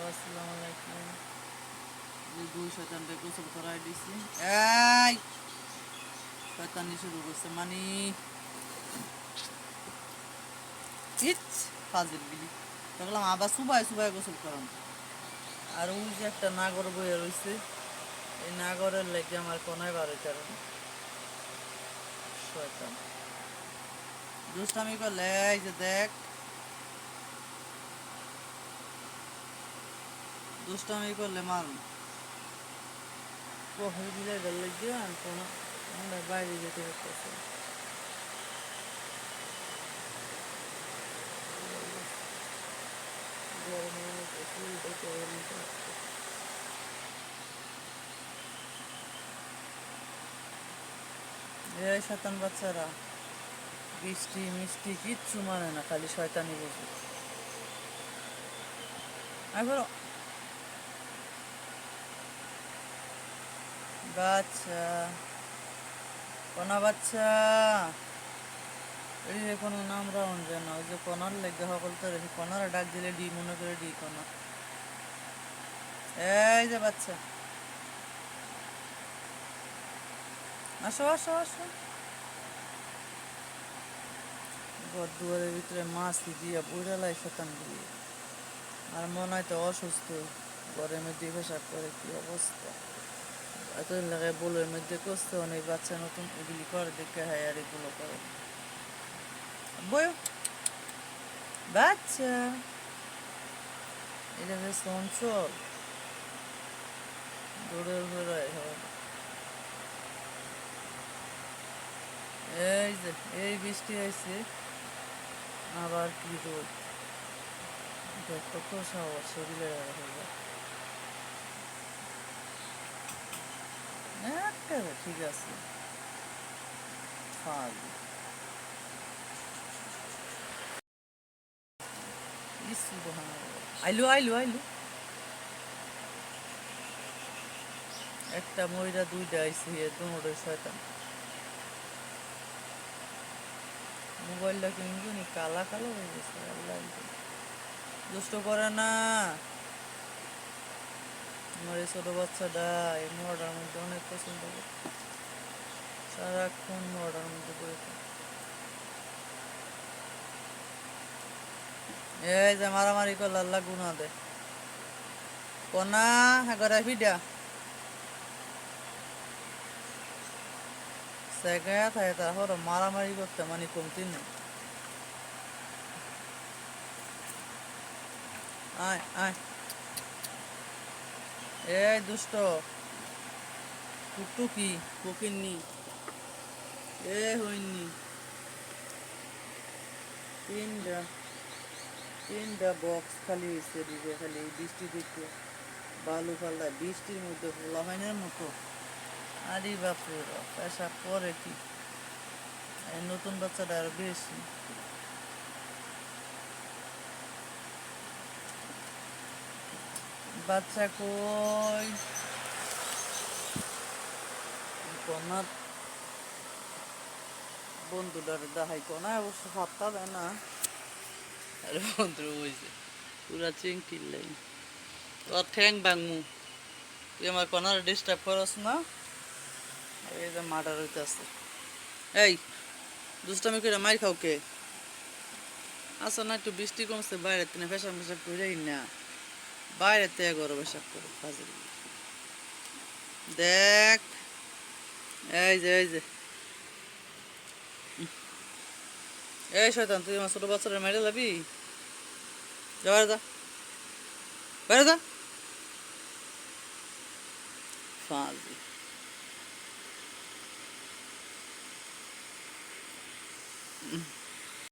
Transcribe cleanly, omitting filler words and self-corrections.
আসসালামু আলাইকুম। দুই শয়তানকে গোসল করাই দিছি। এই শয়তানি শুরু করছে মানে ইচ ফাজিল গিলি দেখলাম আবার সুবাই সুবাই গোসল করাম। আর ওই যে একটা নাগর বইয়ে রয়েছে, এই নাগরের লেগে আমার কোনায় বার হইতে পারে না। শয়তান দুষ্টামি করলে এই যে দেখ, দুষ্টামি করলে মারুন পহর দিলে গেলে গিয়ে কোনো আমরা বাইরে যেতে পারতেছে। এই শয়তান বাচ্চারা বৃষ্টি মিষ্টি কিচ্ছু মানে না, খালি শয়তানি বোঝে। এবার বাচ্চা কোনা বাচ্চা এই যে কোনো নাম রাউন্ড যায় না, ওই যে কনার লেগে সকল তো রেখে কনার ডাক দিলে ডি মনে করে ডি কনা। এই যে বাচ্চা আসো আসো আসো। ঘর দুয়ারের ভিতরে মাছ দিয়া বুড়ালাই শতান দিয়ে, আর মনে হয় তো অসুস্থ, ঘরের মধ্যে পেশাব করে কি অবস্থা। এত লাগায় বলের মধ্যে কষ্ট অনেক বাচ্চা নতুন এগুলি করে দেখে হ্যাঁ আর এগুলো করে বই বাচ্চা এটা বেশ অঞ্চল দৌড়ে ঘোরায় হয়। এই যে এই বৃষ্টি হয়েছে আবার কি রোদ, কত সাহস শরীরে একেবারে ঠিক আছে। আইলু আইলু আইলু একটা ময়রা দুইটা আইসি দুটোর শয়তান। মোবাইলটা কিন্তু নি কালা কালো হয়ে গেছে, আল্লাহ দুষ্ট করে না। আমার এই ছোটো বাচ্চাটা এই মোড়ার মধ্যে অনেক পছন্দ করে, সারাক্ষণ মোড়ার মধ্যে পড়ে থাকে। এই যে মারামারি করলে আল্লাহ গুনা দে কনা হ্যাঁ ফিডা সেগায়া থাকে, তারপর মারামারি করতে মানে কমতি নেই। আয় আয় এই দুষ্ট টুকটুকি ফকিন্নি এ হইনি তিনটা তিনটা বক্স খালি হয়েছে দিকে, খালি বৃষ্টি দেখতে বালু ফাল্লা বৃষ্টির মধ্যে ফোলা হয়নের মতো। আরে বাপরে বাপ পেশাব করে কি, এই নতুন বাচ্চাটা আরো বেশি। বাচ্চা কই কনার বন্ধুটার দেখাই কনা অবশ্য হাতটা দেয় না। আরে বন্ধু বইছে পুরা চিংটির লাইন তোর ঠ্যাং ভাঙমু, তুই আমার কনার ডিস্টার্ব করস না। এই যে মার্ডার হইতেছে। এই দুষ্টামি করে মার খাও কে আসো না, একটু বৃষ্টি কমছে বাইরে তিনে পেশাব পেশাব করেই না, বাইরে থেকে ঘরে পেশাব করে ফাজিল দেখ। এই যে এই যে এই শয়তান তুই আমার ছোট বাচ্চারা মেরে যাবি, যা বাইরে যা বাইরে যা ফাজিল।